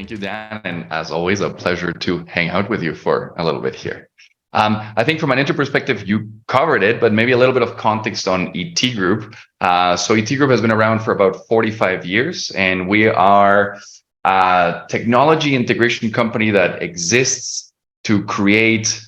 Thank you, Dan. And as always, a pleasure to hang out with you for a little bit here. I think from an intro perspective, you covered it, but maybe a little bit of context on ET Group. So ET Group has been around for about 45 years, and we are a technology integration company that exists to create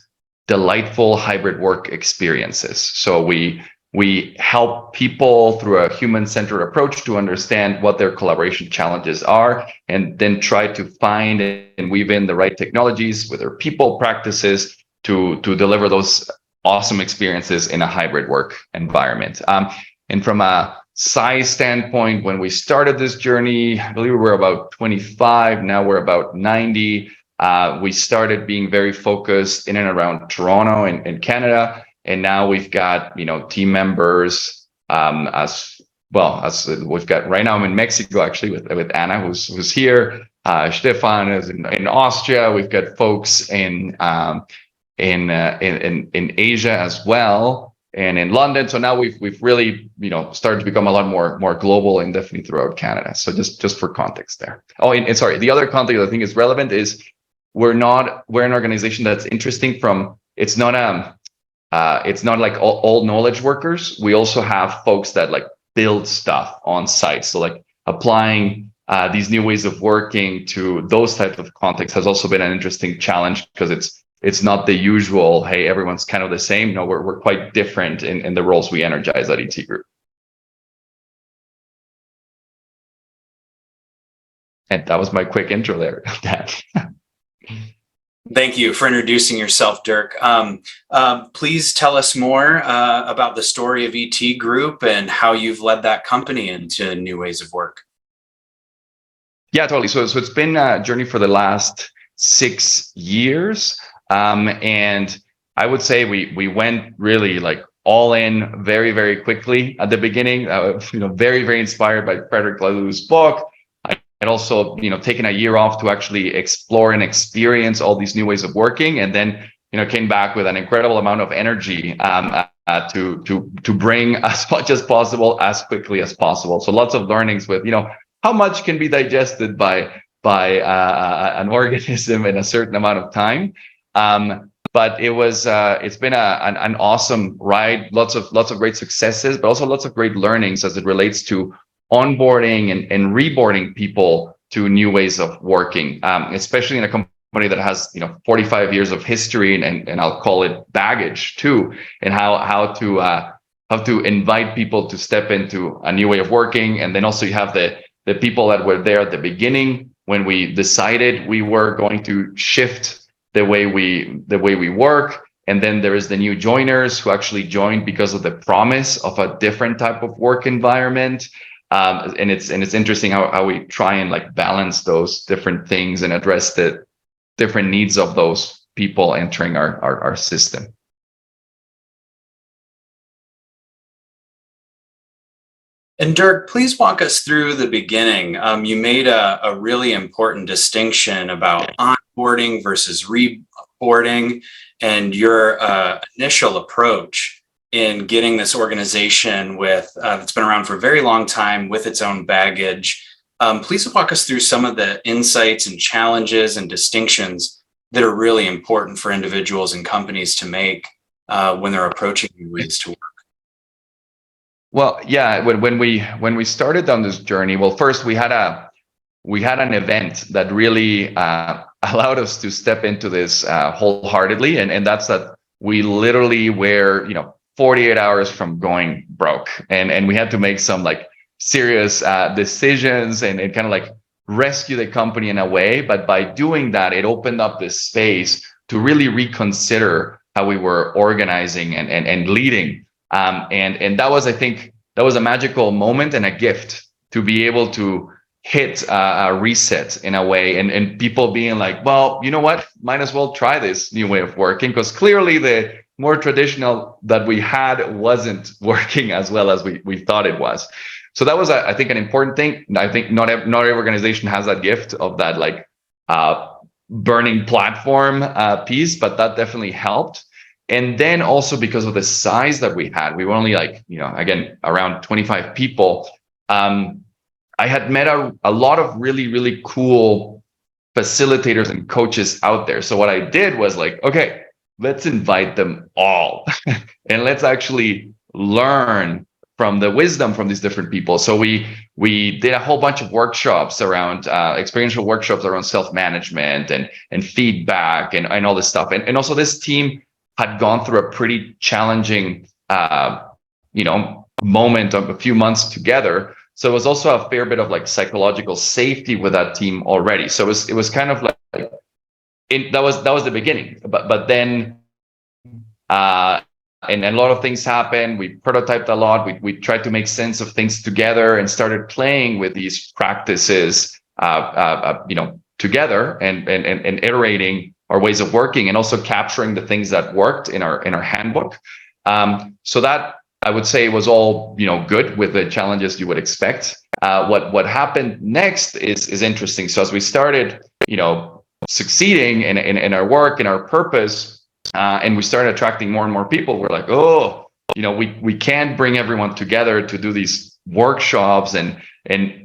delightful hybrid work experiences. So we help people through a human-centered approach to understand what their collaboration challenges are, and then try to find and weave in the right technologies with their people practices to deliver those awesome experiences in a hybrid work environment. And from a size standpoint, when we started this journey, I believe we were about 25. Now we're about 90. We started being very focused in and around Toronto and Canada. And now we've got, team members as well as we've got right now. I'm in Mexico actually with Anna, who's here. Stefan is in Austria. We've got folks in Asia as well, and in London. So now we've really started to become a lot more global, and definitely throughout Canada. So just for context there. Oh, and sorry, the other context I think is relevant is we're an organization that's interesting from it's not like all knowledge workers. We also have folks that like build stuff on site. So like applying these new ways of working to those types of contexts has also been an interesting challenge, because it's not the usual, hey, everyone's kind of the same. No, we're quite different in the roles we energize at ET Group. And that was my quick intro there. Thank you for introducing yourself, Dirk. Please tell us more about the story of ET Group and how you've led that company into new ways of work. Yeah, totally. So it's been a journey for the last 6 years. And I would say we went really like all in very, very quickly at the beginning, very, very inspired by Frederick Laloux's book. And also, taking a year off to actually explore and experience all these new ways of working, and then, came back with an incredible amount of energy to bring as much as possible, as quickly as possible. So lots of learnings with, how much can be digested by an organism in a certain amount of time. But it's been an awesome ride, lots of great successes, but also lots of great learnings as it relates to onboarding and reboarding people to new ways of working, especially in a company that has 45 years of history and I'll call it baggage too, and how to invite people to step into a new way of working. And then also you have the people that were there at the beginning when we decided we were going to shift the way we work. And then there is the new joiners who actually joined because of the promise of a different type of work environment. And it's interesting how we try and like balance those different things and address the different needs of those people entering our system. And Dirk, please walk us through the beginning. You made a really important distinction about onboarding versus reboarding, and your initial approach in getting this organization that's been around for a very long time with its own baggage. Please walk us through some of the insights and challenges and distinctions that are really important for individuals and companies to make when they're approaching new ways to work. Well, yeah, when we started on this journey, well, first we had an event that really allowed us to step into this wholeheartedly, and that's that we literally were 48 hours from going broke, and we had to make some like serious decisions and kind of like rescue the company in a way. But by doing that, it opened up this space to really reconsider how we were organizing and leading. And that was, I think, a magical moment and a gift to be able to hit a reset in a way, and people being like, well, you know what, might as well try this new way of working, because clearly the more traditional that we had wasn't working as well as we thought it was. So that was, I think, an important thing. I think not every organization has that gift of that like burning platform piece, but that definitely helped. And then also because of the size that we had, we were only like, again, around 25 people. I had met a lot of really, really cool facilitators and coaches out there. So what I did was like, okay, let's invite them all and let's actually learn from the wisdom from these different people. So we did a whole bunch of workshops around experiential workshops around self-management and feedback and all this stuff. And also this team had gone through a pretty challenging moment of a few months together. So it was also a fair bit of like psychological safety with that team already. So it was kind of like that was the beginning. But then and a lot of things happened. We prototyped a lot. We tried to make sense of things together and started playing with these practices together and iterating our ways of working and also capturing the things that worked in our handbook. So that I would say was all good with the challenges you would expect. What happened next is interesting. So as we started succeeding in our work and our purpose, and we started attracting more and more people, we're like, we can't bring everyone together to do these workshops, and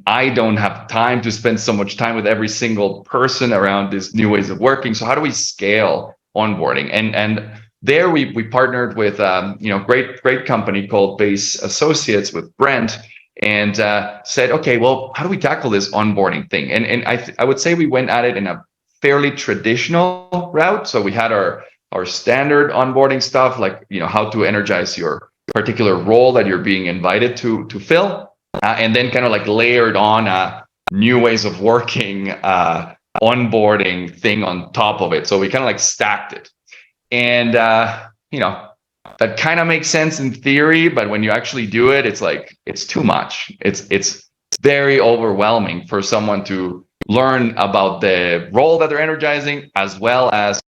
I don't have time to spend so much time with every single person around these new ways of working. So how do we scale onboarding? And there we partnered with great company called Base Associates with Brent, and said, okay, well, how do we tackle this onboarding thing? And I would say we went at it in a fairly traditional route. So we had our standard onboarding stuff, like how to energize your particular role that you're being invited to fill, and then kind of like layered on a new ways of working onboarding thing on top of it. So we kind of like stacked it, and that kind of makes sense in theory, but when you actually do it, it's like it's too much. It's very overwhelming for someone to learn about the role that they're energizing, as well as,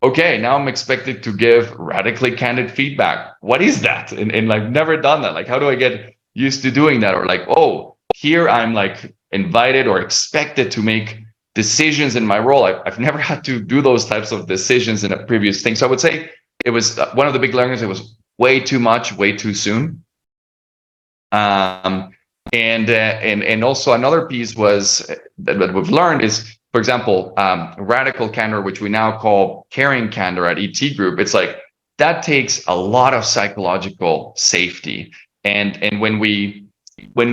okay, now I'm expected to give radically candid feedback. What is that? And I've never done that. Like, how do I get used to doing that? Or like, oh, here I'm like invited or expected to make decisions in my role. I've never had to do those types of decisions in a previous thing. So I would say it was one of the big learnings. It was way too much, way too soon. And also another piece was that we've learned is, for example, radical candor, which we now call caring candor at ET Group. It's like that takes a lot of psychological safety. And when we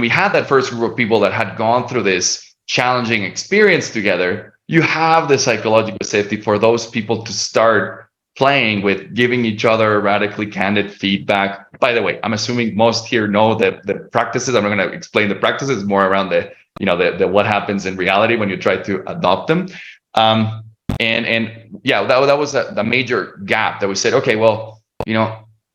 had that first group of people that had gone through this challenging experience together, you have the psychological safety for those people to start playing with giving each other radically candid feedback. By the way, I'm assuming most here know that the practices. I'm not going to explain the practices, more around the what happens in reality when you try to adopt them. And yeah, that was the major gap that we said, okay, well,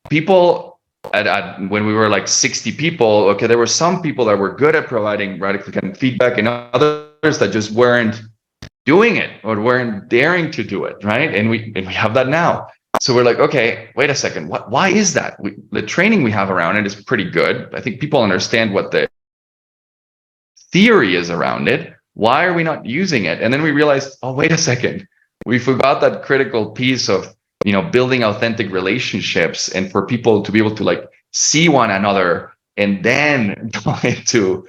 people when we were like 60 people, okay, there were some people that were good at providing radically candid feedback and others that just weren't doing it or weren't daring to do it, right? And we have that now. So we're like, okay, wait a second. Why is that? The training we have around it is pretty good. I think people understand what the theory is around it. Why are we not using it? And then we realized, oh, wait a second. We forgot that critical piece of, building authentic relationships and for people to be able to like see one another and then go into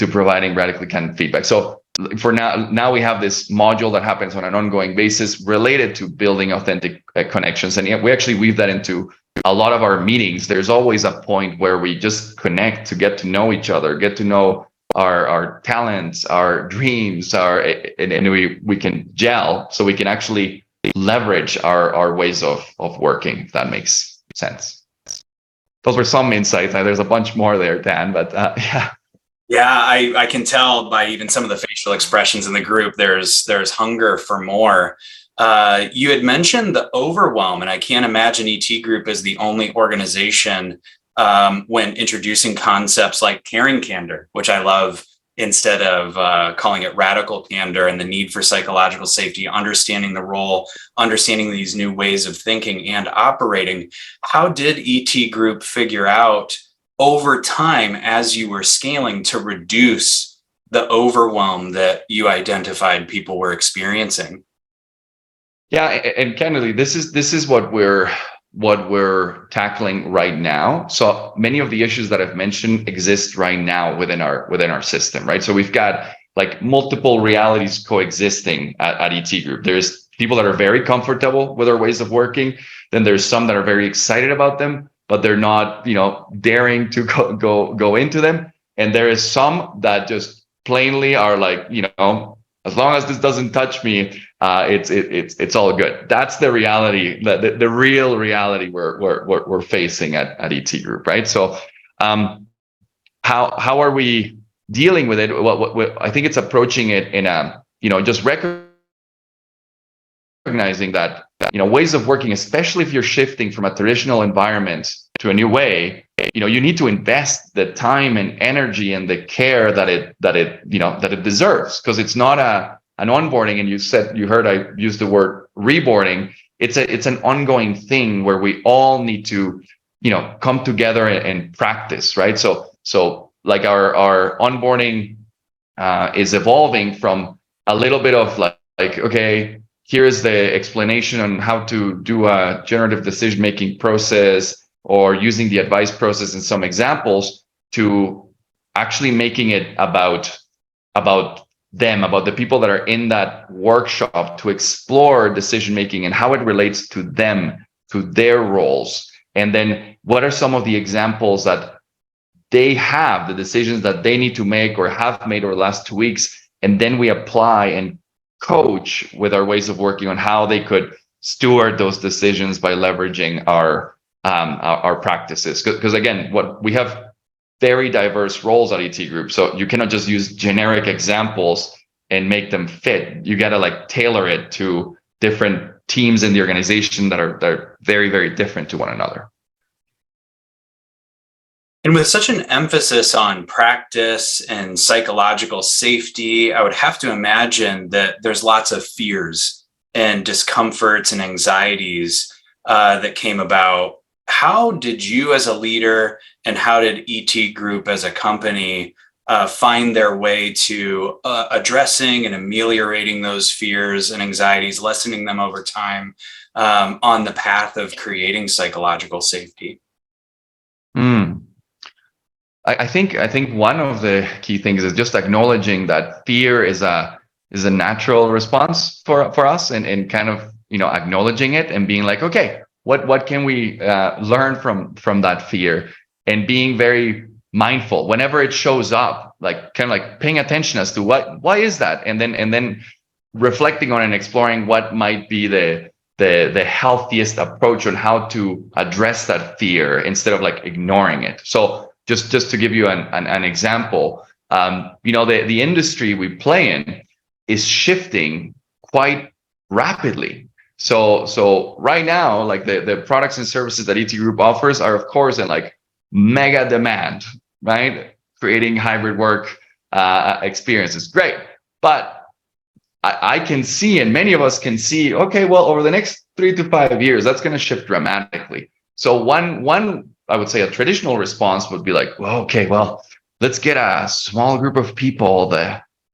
providing radically candid feedback. So for now we have this module that happens on an ongoing basis related to building authentic connections. And we actually weave that into a lot of our meetings. There's always a point where we just connect to get to know each other, get to know our talents, our dreams, and we can gel so we can actually leverage our ways of working, if that makes sense. Those were some insights. There's a bunch more there, Dan, but yeah. Yeah, I can tell by even some of the facial expressions in the group, there's hunger for more. You had mentioned the overwhelm, and I can't imagine ET Group is the only organization when introducing concepts like caring candor, which I love, instead of calling it radical candor, and the need for psychological safety, understanding the role, understanding these new ways of thinking and operating. How did ET Group figure out over time, as you were scaling, to reduce the overwhelm that you identified people were experiencing? Yeah, and candidly, this is what we're tackling right now. So many of the issues that I've mentioned exist right now within our system, right? So we've got like multiple realities coexisting at ET Group. There's people that are very comfortable with our ways of working. Then there's some that are very excited about them, but they're not, daring to go into them. And there is some that just plainly are like, as long as this doesn't touch me, it's all good. That's the reality, the real reality we're facing at ET Group, right? So, how are we dealing with it? What I think it's approaching it in a, just recognizing that, ways of working, especially if you're shifting from a traditional environment to a new way, you need to invest the time and energy and the care that it deserves, because it's not an onboarding. And you heard I used the word reboarding. It's an ongoing thing where we all need to, come together and practice, right? So like our onboarding is evolving from a little bit of like, okay, here's the explanation on how to do a generative decision-making process, or using the advice process in some examples, to actually making it about them, about the people that are in that workshop, to explore decision-making and how it relates to them, to their roles. And then what are some of the examples that they have, the decisions that they need to make or have made over the last 2 weeks, and then we apply and coach with our ways of working on how they could steward those decisions by leveraging our practices. Because again, what we have very diverse roles at ET Group, so you cannot just use generic examples and make them fit. You got to like tailor it to different teams in the organization that are very, very different to one another. And with such an emphasis on practice and psychological safety, I would have to imagine that there's lots of fears and discomforts and anxieties that came about. How did you as a leader, and how did ET Group as a company find their way to addressing and ameliorating those fears and anxieties, lessening them over time on the path of creating psychological safety? I think one of the key things is just acknowledging that fear is a natural response for us, and kind of, acknowledging it and being like, okay, what can we learn from that fear, and being very mindful whenever it shows up, like kind of like paying attention as to why is that, and then reflecting on and exploring what might be the healthiest approach on how to address that fear instead of like ignoring it. So just to give you an example, the industry we play in is shifting quite rapidly. So right now, like the products and services that ET Group offers are, of course, in like mega demand, right? Creating hybrid work experiences, great. But I can see, and many of us can see, okay, well, over the next 3 to 5 years, that's going to shift dramatically. So one, I would say a traditional response would be like, well, okay, well, let's get a small group of people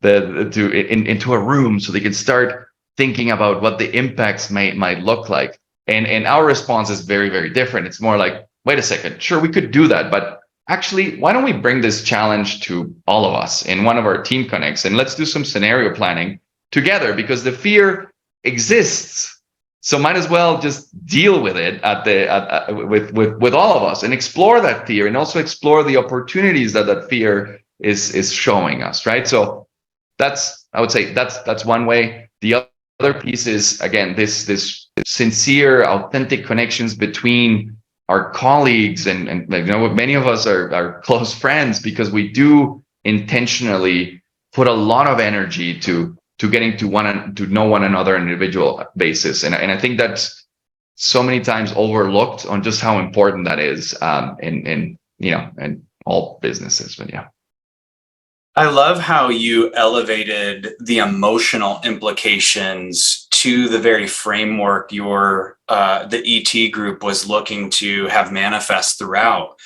into a room so they can start thinking about what the impacts might look like. And our response is very, very different. It's more like, wait a second, sure, we could do that, but actually, why don't we bring this challenge to all of us in one of our team connects, and let's do some scenario planning together, because the fear exists. So might as well just deal with it with all of us, and explore that fear, and also explore the opportunities that fear is showing us, right? So I would say that's one way. The other piece is, again, this sincere, authentic connections between our colleagues, and many of us are close friends, because we do intentionally put a lot of energy to getting to know one another on an individual basis, and I think that's so many times overlooked on just how important that is in all businesses. But yeah. I love how you elevated the emotional implications to the very framework the ET Group was looking to have manifest throughout.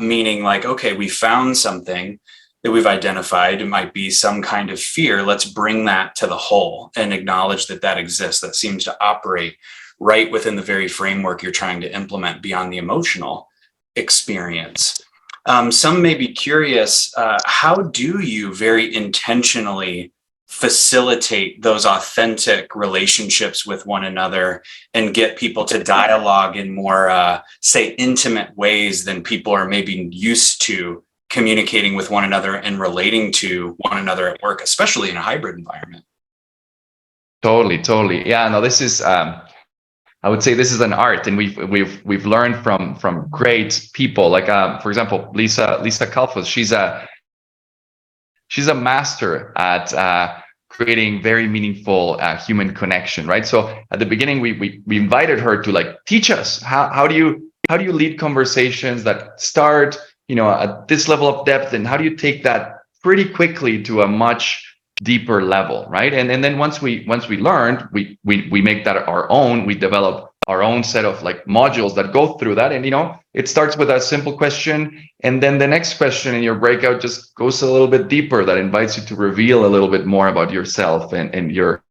Meaning like, okay, we found something that we've identified. It might be some kind of fear. Let's bring that to the whole and acknowledge that exists. That seems to operate right within the very framework you're trying to implement beyond the emotional experience. Some may be curious, how do you very intentionally facilitate those authentic relationships with one another and get people to dialogue in more, say, intimate ways than people are maybe used to communicating with one another and relating to one another at work, especially in a hybrid environment? Totally. Yeah, no, this is I would say this is an art, and we've learned from great people. Like for example, Lisa Kalfos. She's a master at creating very meaningful human connection, right? So at the beginning, we invited her to like teach us how do you lead conversations that start at this level of depth, and how do you take that pretty quickly to a much deeper level, right? And then once we learned, we make that our own. We develop our own set of like modules that go through that, and it starts with a simple question, and then the next question in your breakout just goes a little bit deeper, that invites you to reveal a little bit more about yourself and your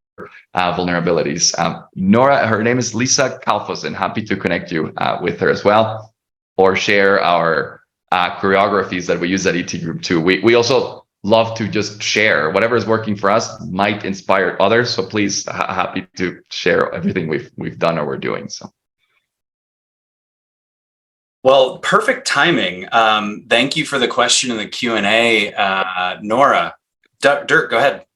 vulnerabilities. Nora, her name is Lisa Kalfos, and happy to connect you with her as well, or share our choreographies that we use at ET Group too. We also love to just share whatever is working for us, might inspire others. So please, happy to share everything we've done or we're doing. So. Well, perfect timing. Thank you for the question in the Q&A, Nora. Dirk, go ahead.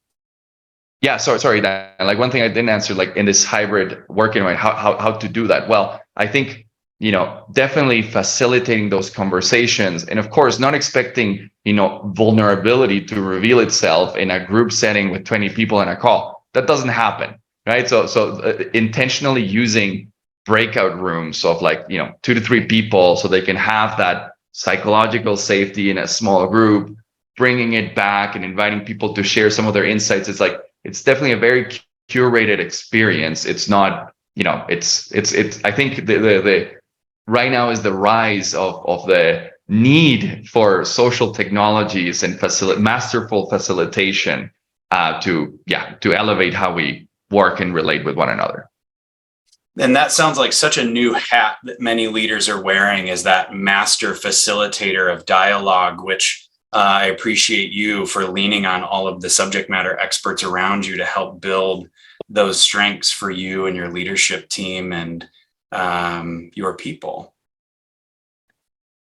Yeah, sorry. That like one thing I didn't answer, like in this hybrid working, right? How to do that? Well, I think definitely facilitating those conversations, and of course, not expecting vulnerability to reveal itself in a group setting with 20 people in a call. That doesn't happen, right? So intentionally using breakout rooms of like 2 to 3 people, so they can have that psychological safety in a small group, bringing it back and inviting people to share some of their insights. It's definitely a very curated experience. It's not, it's I think the right now is the rise of the need for social technologies and masterful facilitation to elevate how we work and relate with one another. And that sounds like such a new hat that many leaders are wearing, is that master facilitator of dialogue, which I appreciate you for leaning on all of the subject matter experts around you to help build those strengths for you and your leadership team and your people.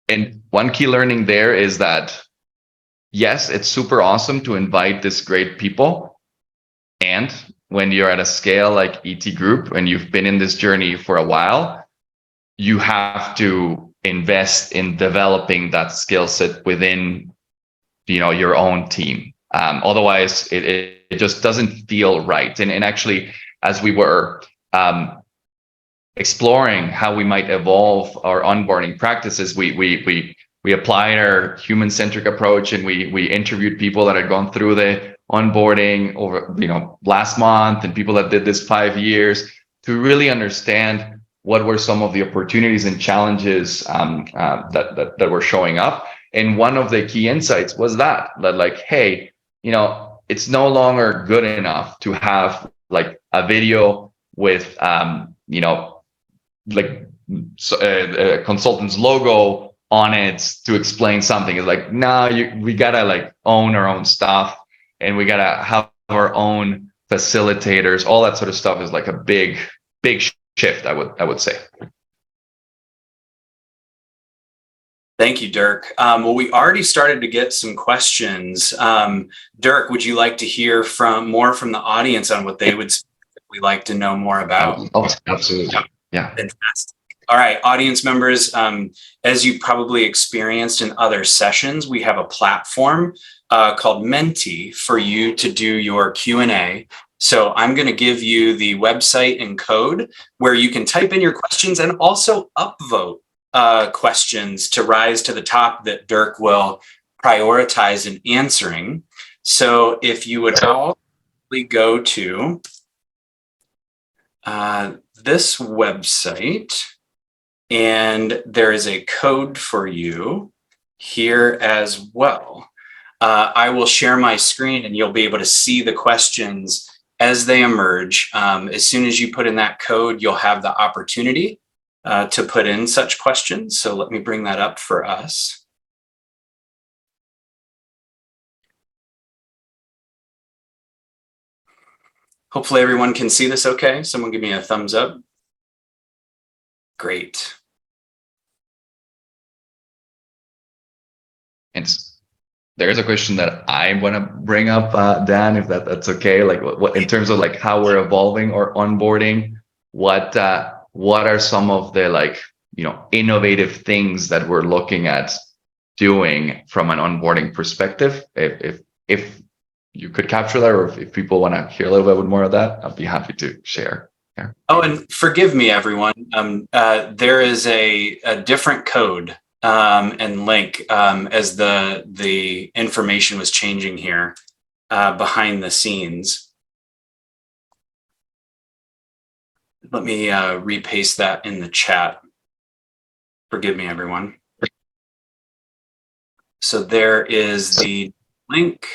And one key learning there is that, yes, it's super awesome to invite these great people. And when you're at a scale like ET Group and you've been in this journey for a while, you have to invest in developing that skill set within your own team. Otherwise, it just doesn't feel right. And actually, as we were exploring how we might evolve our onboarding practices, we applied our human-centric approach, and we interviewed people that had gone through the onboarding over last month, and people that did this 5 years, to really understand what were some of the opportunities and challenges that were showing up. And one of the key insights was that like, hey, it's no longer good enough to have like a video with like a consultant's logo on it to explain something. It's like, no, we gotta like own our own stuff, and we gotta have our own facilitators. All that sort of stuff is like a big shift, I would say. Thank you, Dirk. Well, we already started to get some questions. Dirk, would you like to hear more from the audience on what they would like to know more about? Oh, absolutely. Yeah. Fantastic. All right, audience members, as you probably experienced in other sessions, we have a platform called Menti for you to do your Q&A. So I'm going to give you the website and code where you can type in your questions and also upvote questions to rise to the top that Dirk will prioritize in answering. So if you would all go to this website, and there is a code for you here as well. I will share my screen, and you'll be able to see the questions as they emerge. As soon as you put in that code, you'll have the opportunity to put in such questions. So let me bring that up for us. Hopefully everyone can see this okay. Someone give me a thumbs up. Great. And there's a question that I want to bring up, Dan, if that's okay. Like, what in terms of like how we're evolving or onboarding, what are some of the like innovative things that we're looking at doing from an onboarding perspective? If you could capture that, or if people want to hear a little bit more of that, I'd be happy to share. Yeah. Oh, and forgive me, everyone. There is a different code and link as the information was changing here behind the scenes. Let me repaste that in the chat. Forgive me, everyone. So there is the link.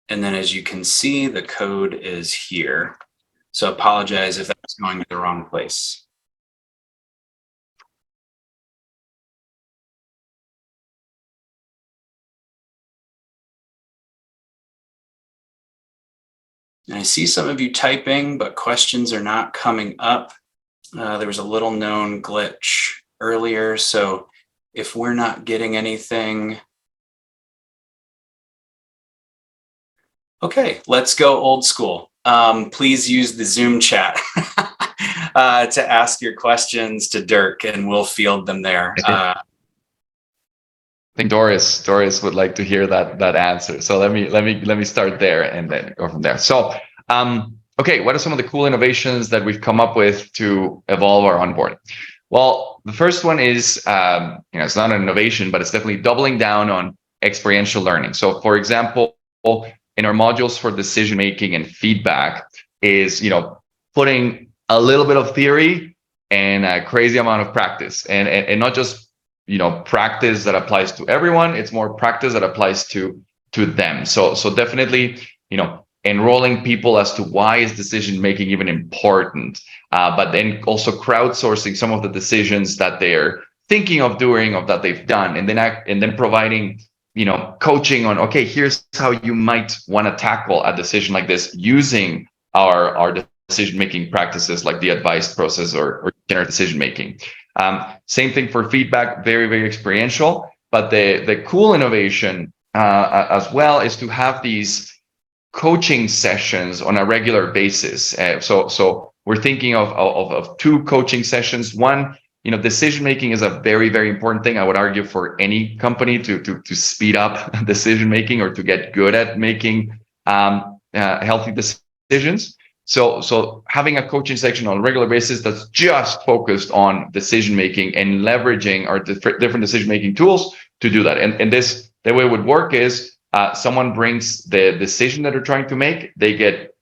And then as you can see, the code is here. So apologize if that's going to the wrong place. And I see some of you typing, but questions are not coming up. There was a little known glitch earlier. So if we're not getting anything, okay, let's go old school. Please use the Zoom chat to ask your questions to Dirk, and we'll field them there. I think Doris would like to hear that answer. So let me start there and then go from there. So okay, what are some of the cool innovations that we've come up with to evolve our onboarding? Well, the first one is it's not an innovation, but it's definitely doubling down on experiential learning. So for example, in our modules for decision making and feedback is putting a little bit of theory and a crazy amount of practice, and not just practice that applies to everyone. It's more practice that applies to them. So definitely enrolling people as to why is decision making even important, but then also crowdsourcing some of the decisions that they're thinking of doing or that they've done, and then providing coaching on, okay, here's how you might want to tackle a decision like this using our decision making practices like the advice process or general decision making. Same thing for feedback, very, very experiential. But the cool innovation as well is to have these coaching sessions on a regular basis. So we're thinking of two coaching sessions. One, decision making is a very, very important thing. I would argue for any company to speed up decision making or to get good at making healthy decisions. So having a coaching section on a regular basis that's just focused on decision making and leveraging our different decision making tools to do that. And the way it would work is someone brings the decision that they're trying to make. They get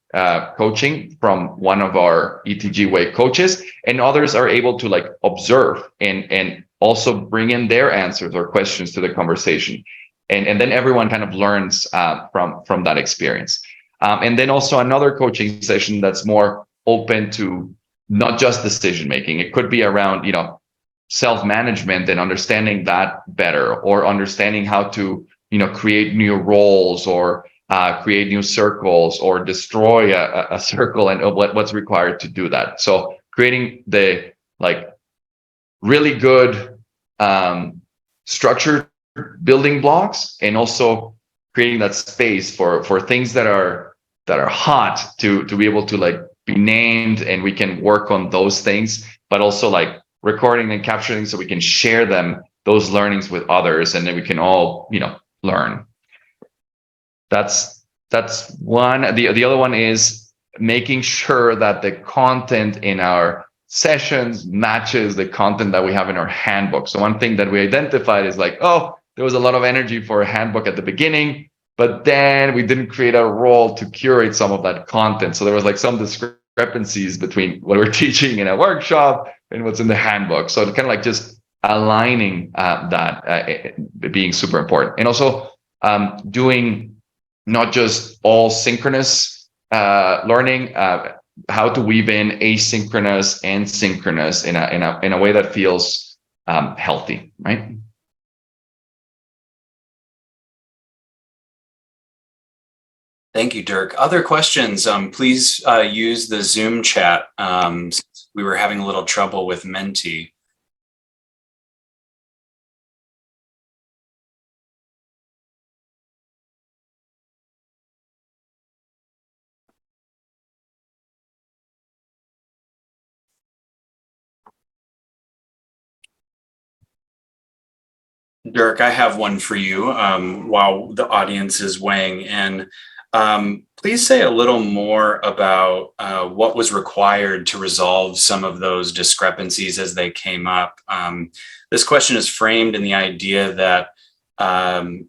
coaching from one of our ETG Way coaches, and others are able to like observe and also bring in their answers or questions to the conversation. And then everyone kind of learns from that experience. And then also another coaching session that's more open to not just decision making. It could be around, self-management and understanding that better, or understanding how to, create new roles or create new circles or destroy a circle, and what's required to do that. So creating the like really good structured building blocks, and also creating that space for things that are hot to be able to like be named, and we can work on those things, but also like recording and capturing so we can share those learnings with others, and then we can all learn. That's one. The other one is making sure that the content in our sessions matches the content that we have in our handbook. So one thing that we identified is like, oh, there was a lot of energy for a handbook at the beginning, but then we didn't create a role to curate some of that content. So there was like some discrepancies between what we're teaching in a workshop and what's in the handbook. So it's kind of like just aligning that being super important. And also doing not just all synchronous learning, how to weave in asynchronous and synchronous in a way that feels healthy, right? Thank you, Dirk. Other questions? Please use the Zoom chat. We were having a little trouble with Menti. Dirk, I have one for you while the audience is weighing in. Please say a little more about what was required to resolve some of those discrepancies as they came up. This question is framed in the idea that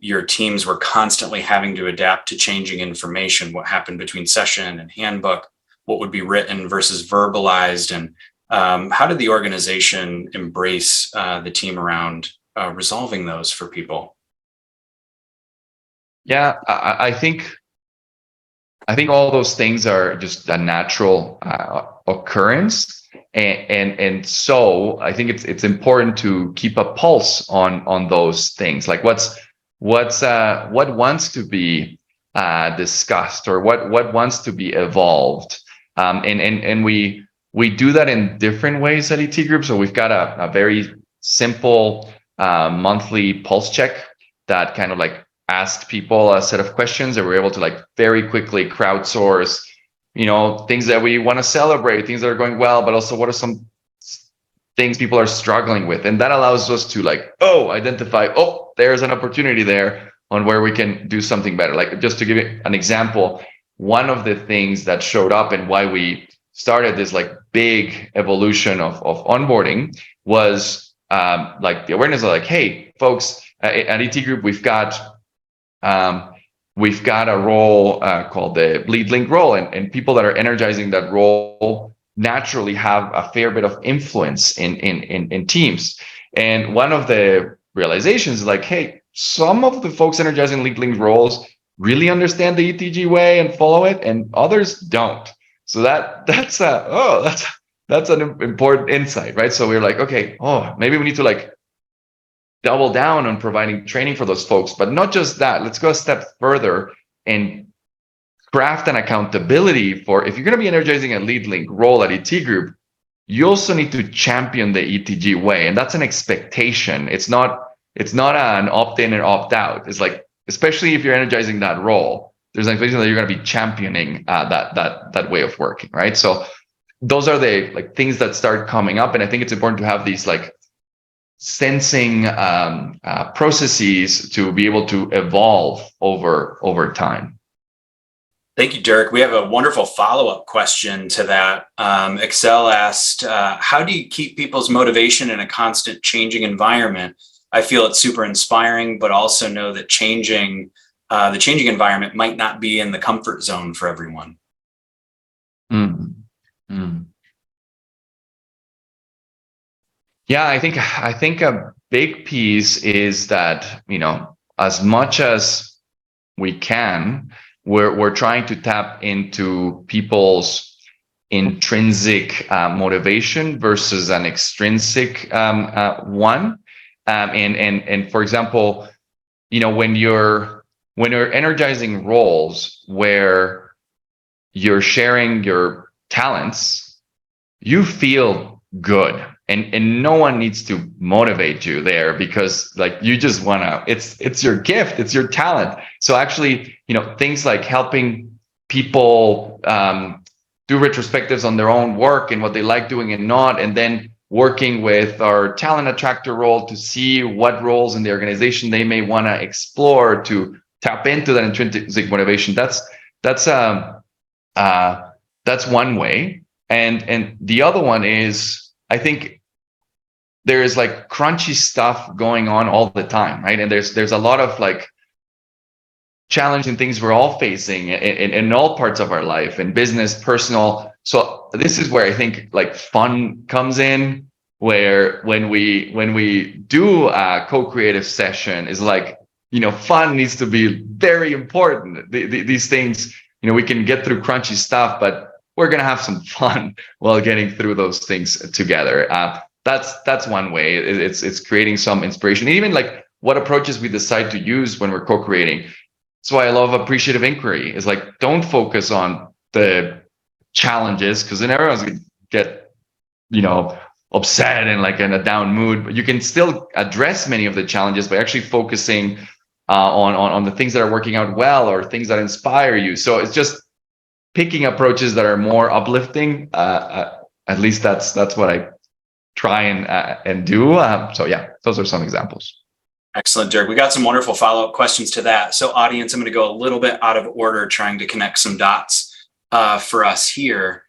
your teams were constantly having to adapt to changing information, what happened between session and handbook, what would be written versus verbalized, and how did the organization embrace the team around resolving those for people? Yeah, I think all those things are just a natural occurrence, and so I think it's important to keep a pulse on those things, like what wants to be discussed, or what wants to be evolved, and we do that in different ways at ET Group. So we've got a very simple monthly pulse check that kind of like asked people a set of questions, and we're able to like very quickly crowdsource, things that we want to celebrate, things that are going well, but also what are some things people are struggling with. And that allows us to like, identify, there's an opportunity there on where we can do something better. Like, just to give you an example, one of the things that showed up and why we started this like big evolution of onboarding was like the awareness of like, hey folks, at ET Group, we've got a role called the lead link role, and people that are energizing that role naturally have a fair bit of influence in teams. And one of the realizations is like, hey, some of the folks energizing lead link roles really understand the ETG way and follow it, and others don't. So that's an important insight, right? So we're like, okay, maybe we need to like double down on providing training for those folks. But not just that, let's go a step further and craft an accountability for, if you're going to be energizing a lead link role at ET Group, you also need to champion the ETG way. And that's an expectation. It's not an opt-in and opt-out. It's like, especially if you're energizing that role, there's an expectation that you're going to be championing that way of working, right? So those are the like things that start coming up. And I think it's important to have these like sensing processes to be able to evolve over time. Thank you, Dirk. We have a wonderful follow-up question to that. Excel asked, how do you keep people's motivation in a constant changing environment? I feel it's super inspiring, but also know that the changing environment might not be in the comfort zone for everyone. Yeah, I think a big piece is that, as much as we can, we're trying to tap into people's intrinsic motivation versus an extrinsic one. And for example, when you're energizing roles where you're sharing your talents, you feel good. And no one needs to motivate you there, because like you just want to, it's your gift, it's your talent. So actually, things like helping people do retrospectives on their own work and what they like doing and not, and then working with our talent attractor role to see what roles in the organization they may want to explore to tap into that intrinsic motivation. That's one way. And the other one is, I think there is like crunchy stuff going on all the time, right? And there's a lot of like challenging things we're all facing in all parts of our life, and business, personal. So this is where I think like fun comes in, where when we do a co-creative session, is like, fun needs to be very important. These things, we can get through crunchy stuff, but we're going to have some fun while getting through those things together. That's one way. It's creating some inspiration. And even like what approaches we decide to use when we're co-creating. That's why I love appreciative inquiry. It's like, don't focus on the challenges, because then everyone's gonna get, upset and like in a down mood. But you can still address many of the challenges by actually focusing on the things that are working out well, or things that inspire you. So it's just picking approaches that are more uplifting. At least that's what I try and do. So yeah, those are some examples. Excellent, Dirk. We got some wonderful follow-up questions to that. So audience, I'm going to go a little bit out of order, trying to connect some dots for us here.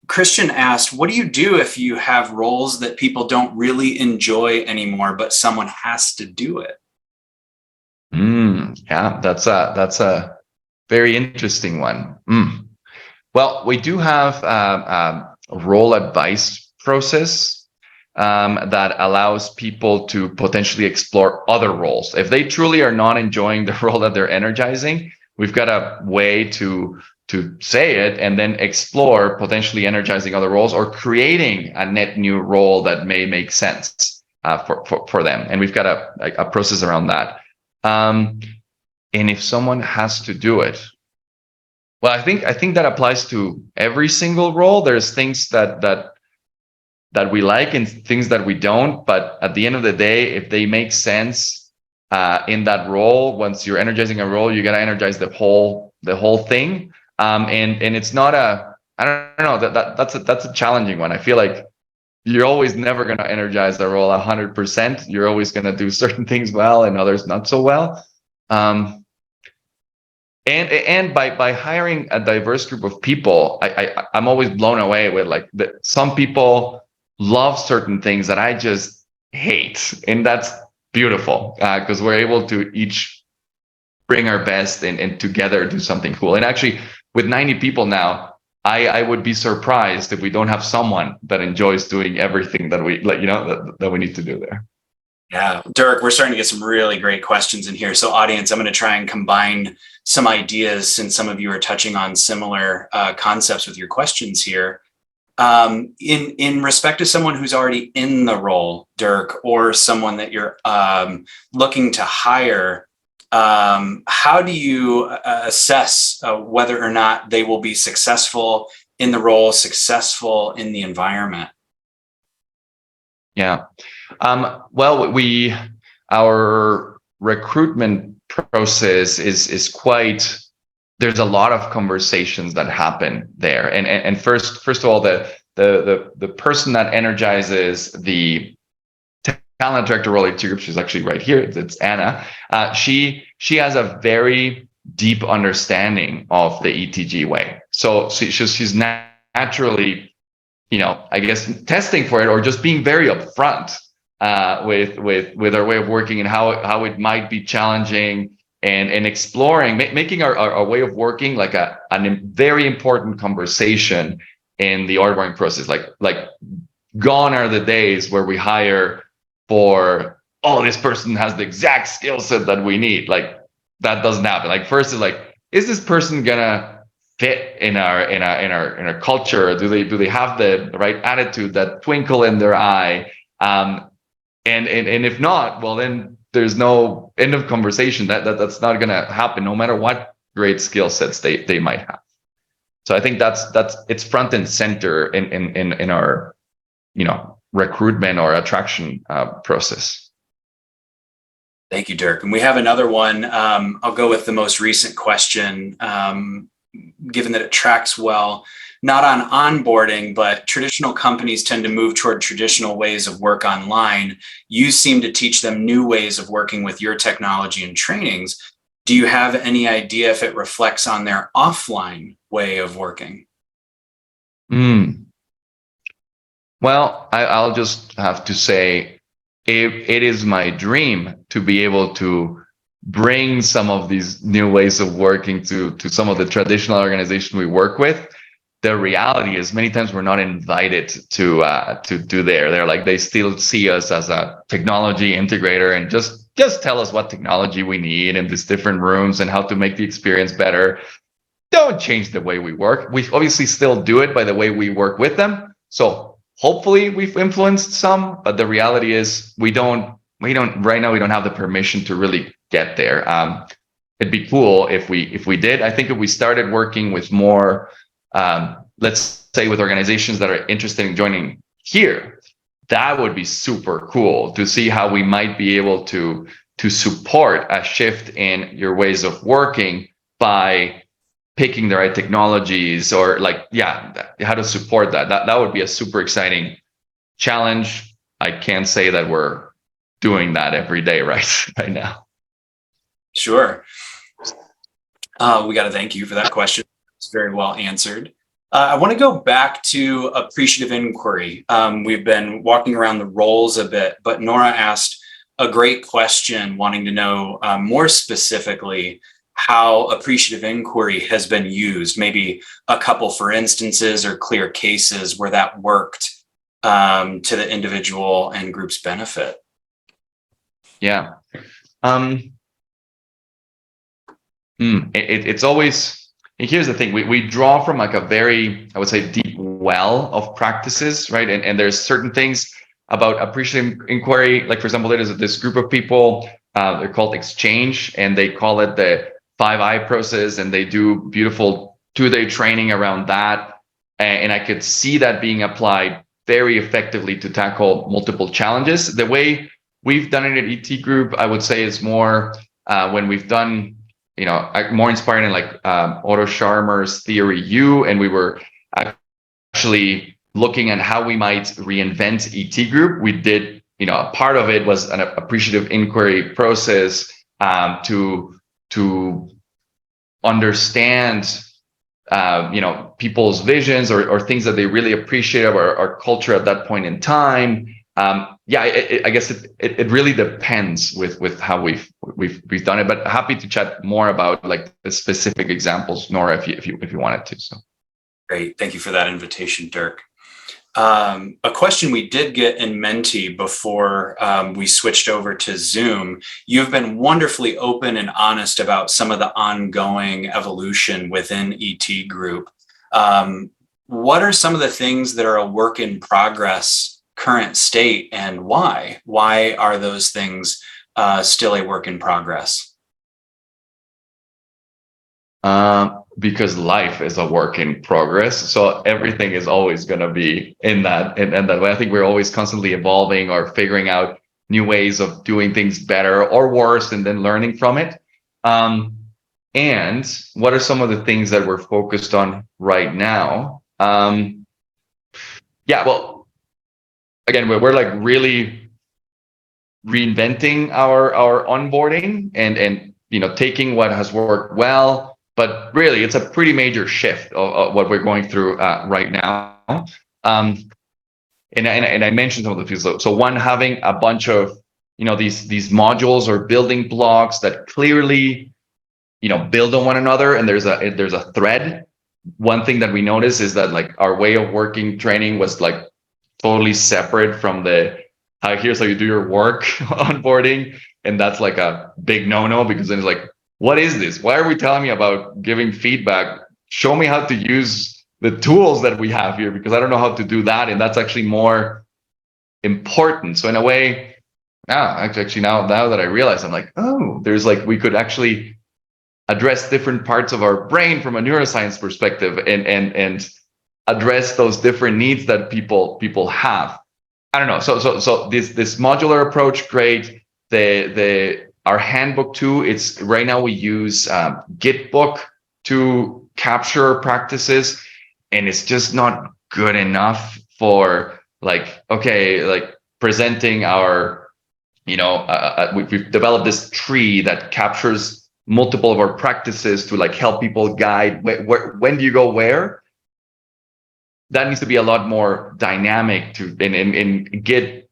Christian asked, what do you do if you have roles that people don't really enjoy anymore, but someone has to do it? Yeah, that's a very interesting one. Well, we do have a role advice process that allows people to potentially explore other roles. If they truly are not enjoying the role that they're energizing, we've got a way to say it and then explore potentially energizing other roles, or creating a net new role that may make sense for them. And we've got a process around that. And if someone has to do it, well, I think that applies to every single role. There's things that we like and things that we don't. But at the end of the day, if they make sense in that role, once you're energizing a role, you got to energize the whole thing. And it's not I don't know, that's a challenging one. I feel like you're always never going to energize the role 100%. You're always going to do certain things well and others not so well. And by hiring a diverse group of people, I'm always blown away with like some people love certain things that I just hate, and that's beautiful because we're able to each bring our best and together do something cool. And actually, with 90 people now, I would be surprised if we don't have someone that enjoys doing everything that we like, that we need to do there. Yeah, Dirk, we're starting to get some really great questions in here. So audience, I'm going to try and combine some ideas, since some of you are touching on similar concepts with your questions here. In respect to someone who's already in the role, Dirk, or someone that you're looking to hire, how do you assess whether or not they will be successful in the role, successful in the environment? Yeah. Well, our recruitment process is quite, there's a lot of conversations that happen there. And first of all, the person that energizes the talent director role at Group, she's actually right here. It's Anna. She has a very deep understanding of the ETG way. So she's naturally, I guess, testing for it, or just being very upfront with our way of working and how it might be challenging, and exploring, making our way of working like a very important conversation in the onboarding process. Like gone are the days where we hire for, oh, this person has the exact skill set that we need. Like that doesn't happen. Like first is like, is this person gonna fit in our culture? Do they have the right attitude, that twinkle in their eye? And if not, well, then there's no end of conversation. That's not going to happen, no matter what great skill sets they might have. So I think it's front and center in our recruitment or attraction process. Thank you, Dirk. And we have another one. I'll go with the most recent question, given that it tracks well. Not on onboarding, but traditional companies tend to move toward traditional ways of work online. You seem to teach them new ways of working with your technology and trainings. Do you have any idea if it reflects on their offline way of working? Well, I'll just have to say, it is my dream to be able to bring some of these new ways of working to some of the traditional organizations we work with. The reality is many times we're not invited to do there. They're like, they still see us as a technology integrator and just tell us what technology we need in these different rooms and how to make the experience better. Don't change the way we work. We obviously still do it by the way we work with them. So hopefully we've influenced some, but the reality is we don't right now, we don't have the permission to really get there. it'd be cool if we did. I think if we started working with more, let's say with organizations that are interested in joining here, that would be super cool to see how we might be able to support a shift in your ways of working by picking the right technologies, or like, yeah, how to support that. That would be a super exciting challenge. I can't say that we're doing that every day right now. Sure. We got to thank you for that question. It's very well answered. I want to go back to appreciative inquiry. We've been walking around the roles a bit, but Nora asked a great question, wanting to know more specifically how appreciative inquiry has been used, maybe a couple for instances or clear cases where that worked to the individual and group's benefit. Yeah. It's always, here's the thing, we draw from like a very, I would say, deep well of practices, right? And there's certain things about appreciative inquiry, like for example, there's this group of people, they're called Exchange, and they call it the 5I process, and they do beautiful 2-day training around that. And I could see that being applied very effectively to tackle multiple challenges. The way we've done it at ET Group, I would say, is more when we've done, more inspired in like Otto Scharmer's Theory U, and we were actually looking at how we might reinvent ET Group. We did, a part of it was an appreciative inquiry process to understand, people's visions or things that they really appreciate of our culture at that point in time. I guess it really depends with how we've done it, but happy to chat more about like the specific examples, Nora, if you wanted to. So great, thank you for that invitation, Dirk. A question we did get in Menti before we switched over to Zoom. You've been wonderfully open and honest about some of the ongoing evolution within ET Group. What are some of the things that are a work in progress current state, and why? Why are those things still a work in progress? Because life is a work in progress, so everything is always going to be in that way. I think we're always constantly evolving or figuring out new ways of doing things better or worse, and then learning from it. And what are some of the things that we're focused on right now? Well, again, we're like really reinventing our onboarding and taking what has worked well, but really it's a pretty major shift of what we're going through right now. And I mentioned some of the things. So one, having a bunch of these modules or building blocks that clearly build on one another, and there's a thread. One thing that we noticed is that like our way of working training was like totally separate from the here's how you do your work onboarding, and that's like a big no-no, because then it's like, what is this? Why are we telling me about giving feedback? Show me how to use the tools that we have here, because I don't know how to do that, and that's actually more important. So in a way, actually now that I realize, I'm like, oh, there's like, we could actually address different parts of our brain from a neuroscience perspective, and address those different needs that people have. I don't know. So this modular approach, great. Our handbook too. It's right now we use Gitbook to capture practices, and it's just not good enough for like presenting our, we've developed this tree that captures multiple of our practices to like help people guide when do you go where. That needs to be a lot more dynamic in Gitbook.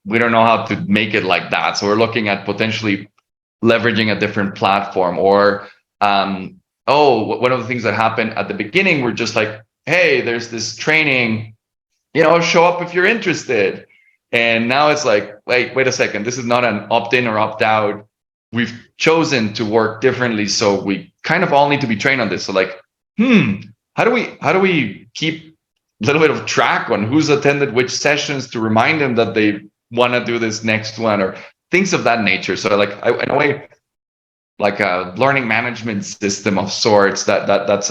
We don't know how to make it like that. So we're looking at potentially leveraging a different platform, or one of the things that happened at the beginning, we're just like, hey, there's this training, show up if you're interested. And now it's like, wait a second, this is not an opt-in or opt-out. We've chosen to work differently. So we kind of all need to be trained on this. So like, how do we keep a little bit of track on who's attended which sessions to remind them that they want to do this next one, or things of that nature? So like, in a way, like a learning management system of sorts. That's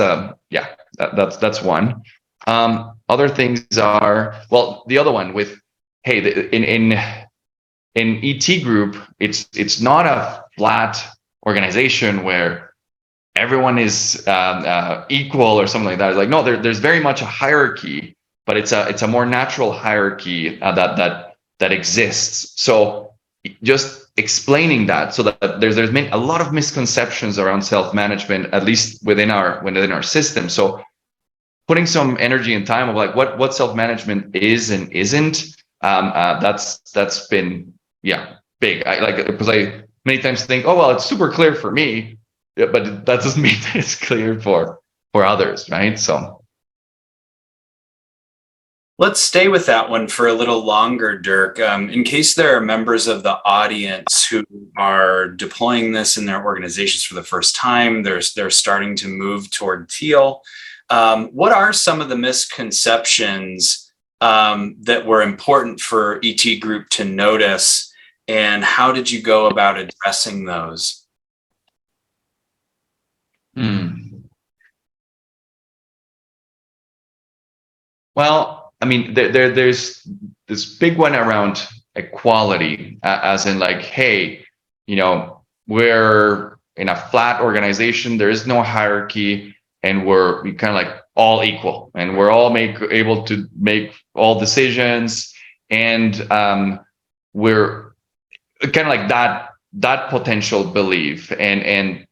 one. Other things are, well, the other one with, hey, in ET group, it's not a flat organization where everyone is equal or something like that. It's like, no, there's very much a hierarchy, but it's a more natural hierarchy that exists. So just explaining that, so that there's been a lot of misconceptions around self-management, at least within our system. So putting some energy and time of like what self-management is and isn't, that's been big. I like, because I many times think, oh well, it's super clear for me, but that doesn't mean that it's clear for others, right? So Let's stay with that one for a little longer, Dirk. In case there are members of the audience who are deploying this in their organizations for the first time, they're starting to move toward teal. What are some of the misconceptions that were important for ET Group to notice, and how did you go about addressing those? Well, I mean, there's this big one around equality, as in like, hey, we're in a flat organization, there is no hierarchy, and we kind of like all equal, and we're all able to make all decisions, and we're kind of like that potential belief, and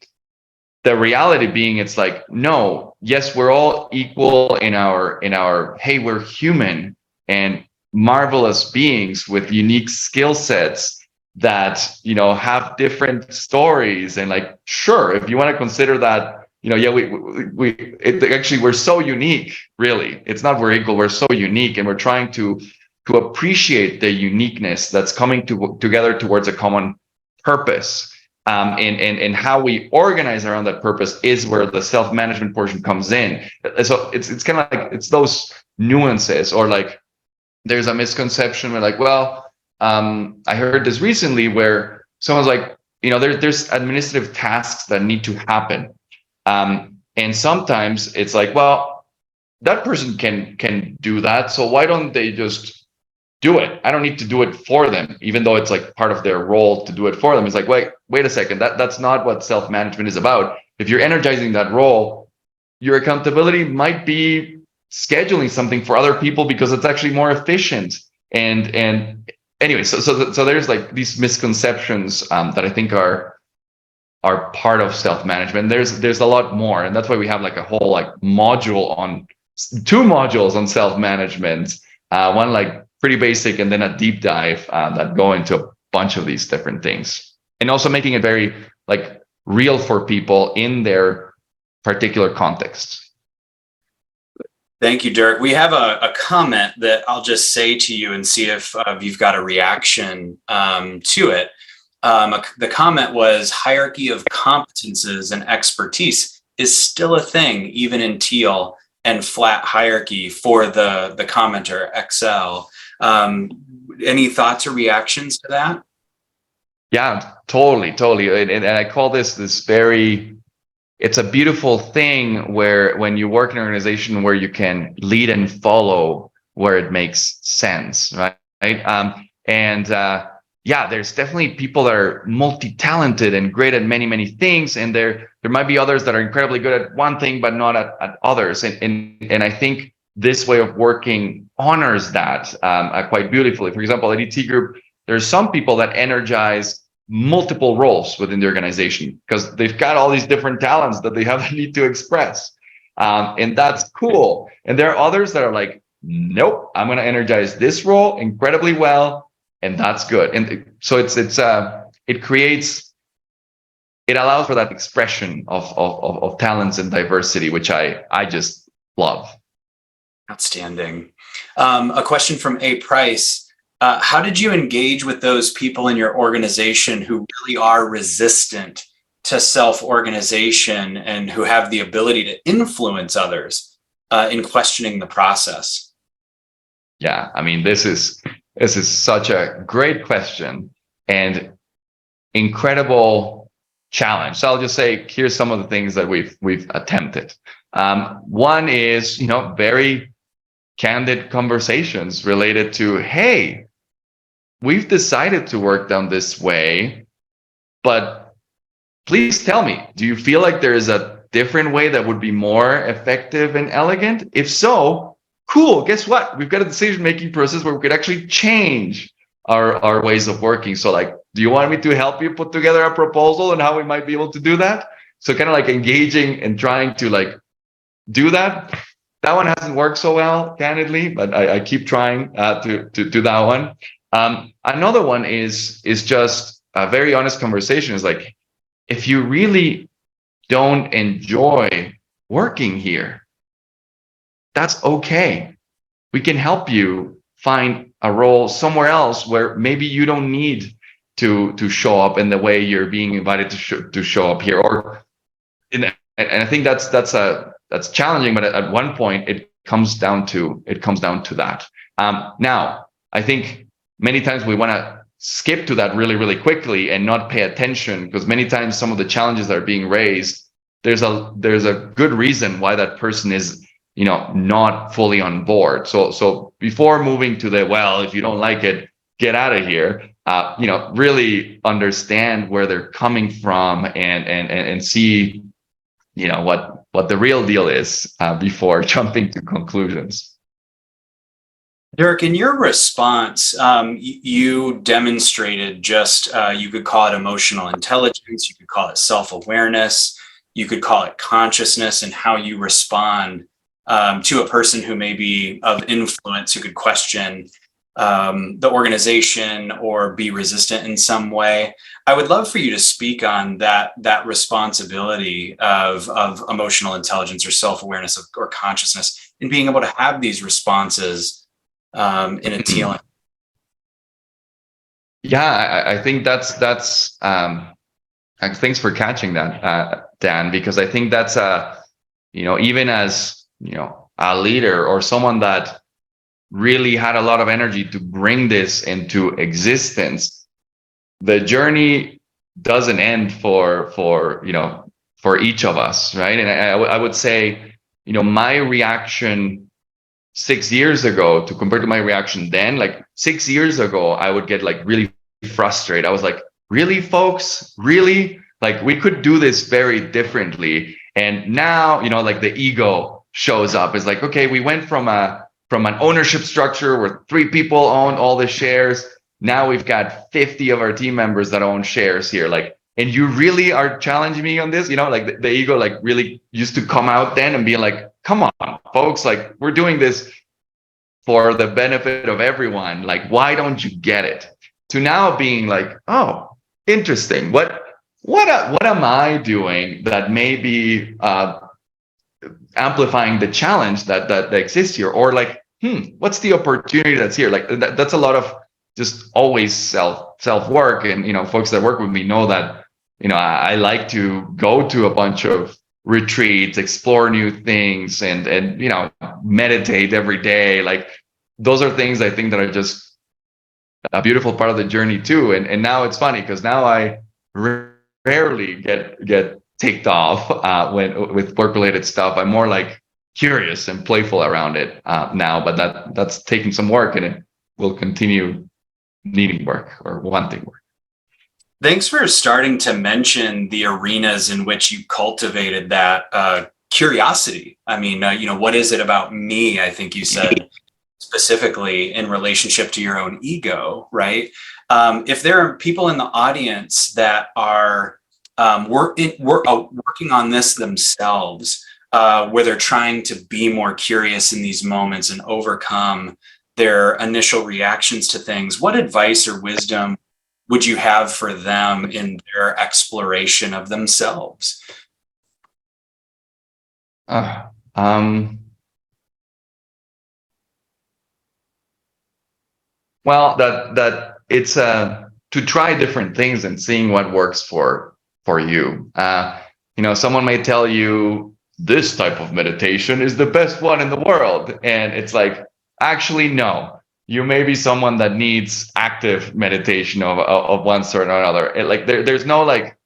the reality being, it's like, no, yes, we're all equal in our hey, we're human and marvelous beings with unique skill sets that have different stories, and like, sure, if you want to consider that, actually we're so unique. Really, it's not we're equal, we're so unique, and we're trying to appreciate the uniqueness that's coming together towards a common purpose. And how we organize around that purpose is where the self-management portion comes in. So it's kind of like, it's those nuances, or like there's a misconception where like, well, I heard this recently where someone's like, there's administrative tasks that need to happen. And sometimes it's like, well, that person can do that, so why don't they just do it? I don't need to do it for them, even though it's like part of their role to do it for them. It's like, wait a second, that's not what self-management is about. If you're energizing that role, your accountability might be scheduling something for other people because it's actually more efficient. And anyway, so there's like these misconceptions that I think are part of self-management. There's a lot more, and that's why we have like a whole like two modules on self-management. One like pretty basic, and then a deep dive that go into a bunch of these different things, and also making it very like real for people in their particular context. Thank you, Dirk. We have a comment that I'll just say to you and see if you've got a reaction to it. The comment was, hierarchy of competences and expertise is still a thing, even in teal, and flat hierarchy for the commenter XL. Any thoughts or reactions to that? Yeah, totally. And I call this it's a beautiful thing where when you work in an organization where you can lead and follow where it makes sense, right? There's definitely people that are multi-talented and great at many things, and there might be others that are incredibly good at one thing but not at others, and I think this way of working honors that quite beautifully. For example, at ET Group, there's some people that energize multiple roles within the organization because they've got all these different talents that they need to express, and that's cool. And there are others that are like, nope, I'm going to energize this role incredibly well, and that's good. And so it allows for that expression of talents and diversity, which I just love. Outstanding. A question from A. Price. How did you engage with those people in your organization who really are resistant to self-organization and who have the ability to influence others in questioning the process? Yeah, I mean, this is such a great question and incredible challenge. So I'll just say, here's some of the things that we've attempted. One is, very candid conversations related to, hey, we've decided to work down this way, but please tell me, do you feel like there is a different way that would be more effective and elegant? If so, cool. Guess what? We've got a decision-making process where we could actually change our ways of working. So like, do you want me to help you put together a proposal and how we might be able to do that? So kind of like engaging and trying to like do that. That one hasn't worked so well, candidly, but I keep trying to do that one. Another one is just a very honest conversation. Is like, if you really don't enjoy working here, that's okay. We can help you find a role somewhere else where maybe you don't need to show up in the way you're being invited to show up here. Or and I think that's challenging, but at one point it comes down to that. Now, I think many times we want to skip to that really, really quickly and not pay attention, because many times some of the challenges that are being raised, there's a good reason why that person is not fully on board. So before moving to the, well, if you don't like it, get out of here, really understand where they're coming from and see what the real deal is before jumping to conclusions. Dirk, in your response, you demonstrated just, you could call it emotional intelligence, you could call it self-awareness, you could call it consciousness, and how you respond to a person who may be of influence, who could question the organization or be resistant in some way. I would love for you to speak on that responsibility of emotional intelligence or self-awareness or consciousness in being able to have these responses in a team. Yeah, I think that's thanks for catching that, Dan, because I think that's even as a leader or someone that really had a lot of energy to bring this into existence, the journey doesn't end for each of us, right? And I would say, my reaction 6 years ago to compare to my reaction then, like 6 years ago, I would get like really frustrated. I was like, really, folks, really? Like, we could do this very differently. And now, like the ego shows up. It's like, okay, we went from an ownership structure where 3 people own all the shares. Now we've got 50 of our team members that own shares here. Like, and you really are challenging me on this, like the ego like really used to come out then and be like, come on, folks, like we're doing this for the benefit of everyone. Like, why don't you get it? To now being like, oh, interesting. What am I doing that may be amplifying the challenge that exists here? Or like, what's the opportunity that's here? Like that's a lot of just always self work. And folks that work with me know that I like to go to a bunch of retreats, explore new things, and meditate every day. Like those are things I think that are just a beautiful part of the journey too. And now it's funny because now I rarely get ticked off with work related stuff. I'm more like curious and playful around it now, but that's taking some work, and it will continue needing work or wanting work. Thanks for starting to mention the arenas in which you cultivated that curiosity. I mean, what is it about me? I think you said specifically in relationship to your own ego, right? If there are people in the audience that are working on this themselves, where they're trying to be more curious in these moments and overcome their initial reactions to things, what advice or wisdom would you have for them in their exploration of themselves? Well, that it's to try different things and seeing what works for you. Someone may tell you this type of meditation is the best one in the world, and it's like, actually, no. You may be someone that needs active meditation of one sort or another. There's no like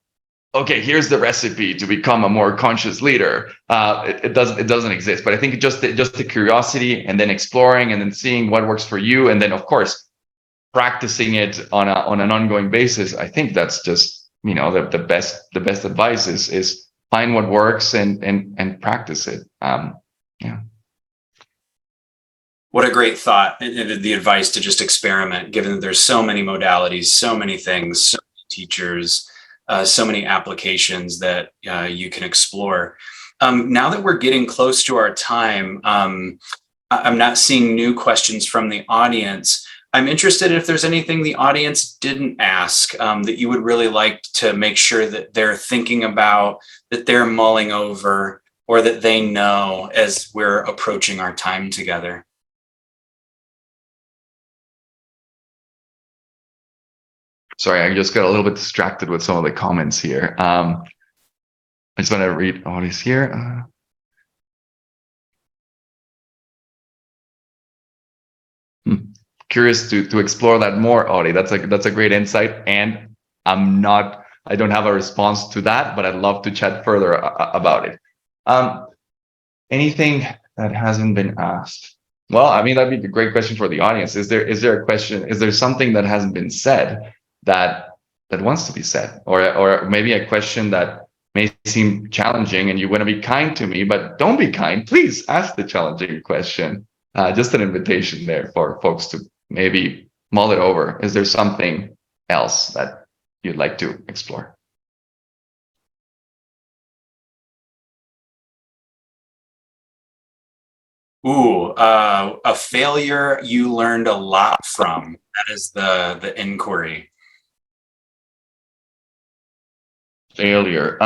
okay, here's the recipe to become a more conscious leader. It doesn't exist. But I think just the curiosity, and then exploring, and then seeing what works for you, and then of course practicing it on an ongoing basis. I think that's just, the best advice is find what works and practice it. Yeah. What a great thought. And the advice to just experiment, given that there's so many modalities, so many things, so many teachers, so many applications that you can explore. Now that we're getting close to our time, I'm not seeing new questions from the audience. I'm interested if there's anything the audience didn't ask that you would really like to make sure that they're thinking about, that they're mulling over, or that they know as we're approaching our time together. Sorry, I just got a little bit distracted with some of the comments here. I just want to read all these here. Curious to explore that more, Audie. That's a great insight, and I don't have a response to that, but I'd love to chat further about it. Anything that hasn't been asked? Well, I mean, that'd be a great question for the audience. Is there a question? Is there something that hasn't been said that wants to be said, or maybe a question that may seem challenging, and you want to be kind to me, but don't be kind. Please ask the challenging question. Just an invitation there for folks to maybe mull it over. Is there something else that you'd like to explore? Ooh, a failure you learned a lot from. That is the inquiry. Failure.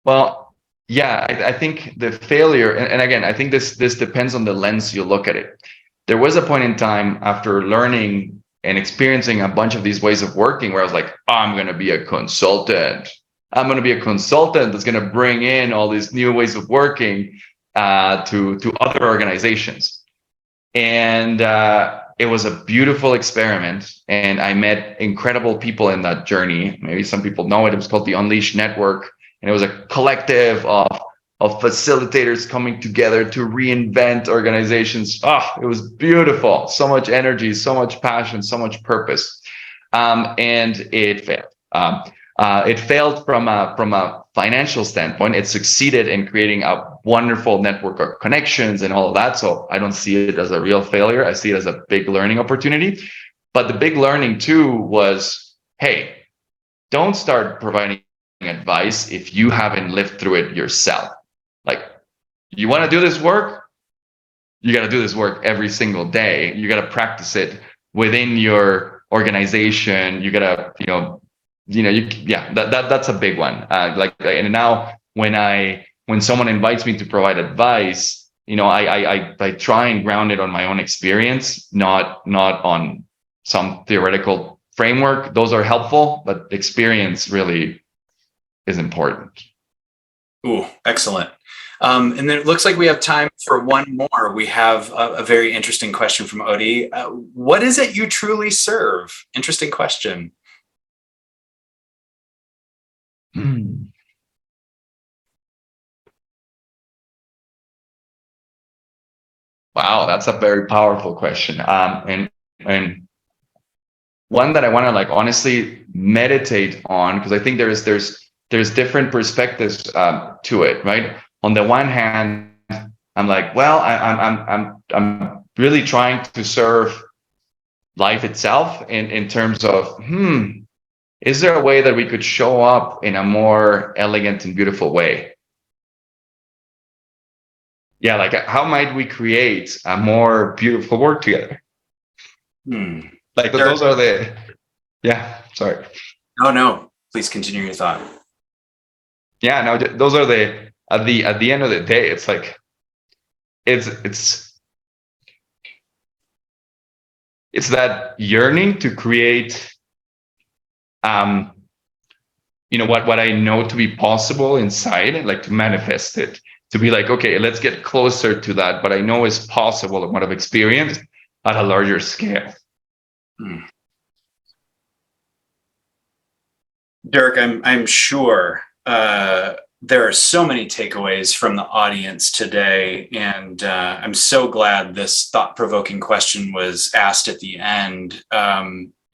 Well, yeah, I think the failure, and again, I think this depends on the lens you look at it. There was a point in time after learning and experiencing a bunch of these ways of working where I was like, oh, I'm going to be a consultant. I'm going to be a consultant that's going to bring in all these new ways of working to other organizations. And it was a beautiful experiment. And I met incredible people in that journey. Maybe some people know it. It was called the Unleashed Network. And it was a collective of facilitators coming together to reinvent organizations. Oh, it was beautiful. So much energy, so much passion, so much purpose. And it failed. It failed from a financial standpoint. It succeeded in creating a wonderful network of connections and all of that. So I don't see it as a real failure. I see it as a big learning opportunity. But the big learning too was, hey, don't start providing advice if you haven't lived through it yourself. Like, you want to do this work? You got to do this work every single day. You got to practice it within your organization. You got to, that's a big one. And now when someone invites me to provide advice, I try and ground it on my own experience, not on some theoretical framework. Those are helpful, but experience really is important. Ooh, excellent. And then it looks like we have time for one more. We have a very interesting question from Odie. What is it you truly serve? Interesting question. Wow, that's a very powerful question. And one that I want to honestly meditate on, because I think there's different perspectives to it, right? On the one hand, I'm like, well, I'm really trying to serve life itself in terms of, is there a way that we could show up in a more elegant and beautiful way? Yeah, how might we create a more beautiful work together? Those are sorry. No, please continue your thought. Yeah, no, those are at the end of the day, it's like, it's that yearning to create, what I know to be possible inside, and to manifest it, to be like, okay, let's get closer to that, but I know is possible and what I've experienced at a larger scale. Dirk, I'm sure there are so many takeaways from the audience today, and I'm so glad this thought-provoking question was asked at the end,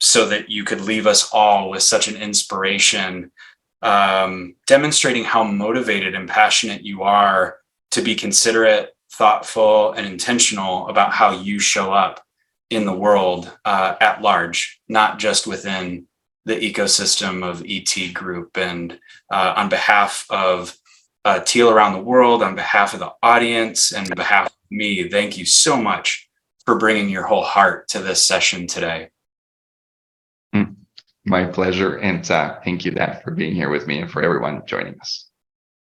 so that you could leave us all with such an inspiration, demonstrating how motivated and passionate you are to be considerate, thoughtful, and intentional about how you show up in the world at large, not just within the ecosystem of ET Group. And on behalf of Teal around the world, on behalf of the audience, and on behalf of me, thank you so much for bringing your whole heart to this session today. My pleasure. And thank you, Dad, for being here with me and for everyone joining us.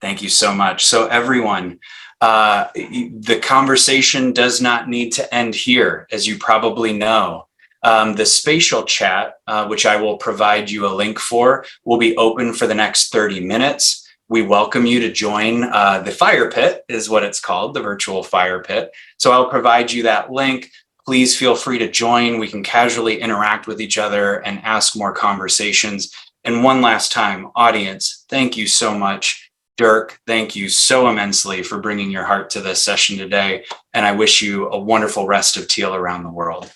Thank you so much. So everyone, the conversation does not need to end here, as you probably know. The spatial chat, which I will provide you a link for, will be open for the next 30 minutes. We welcome you to join the fire pit, is what it's called, the virtual fire pit. So I'll provide you that link. Please feel free to join. We can casually interact with each other and ask more conversations. And one last time, audience, thank you so much. Dirk, thank you so immensely for bringing your heart to this session today. And I wish you a wonderful rest of Teal around the world.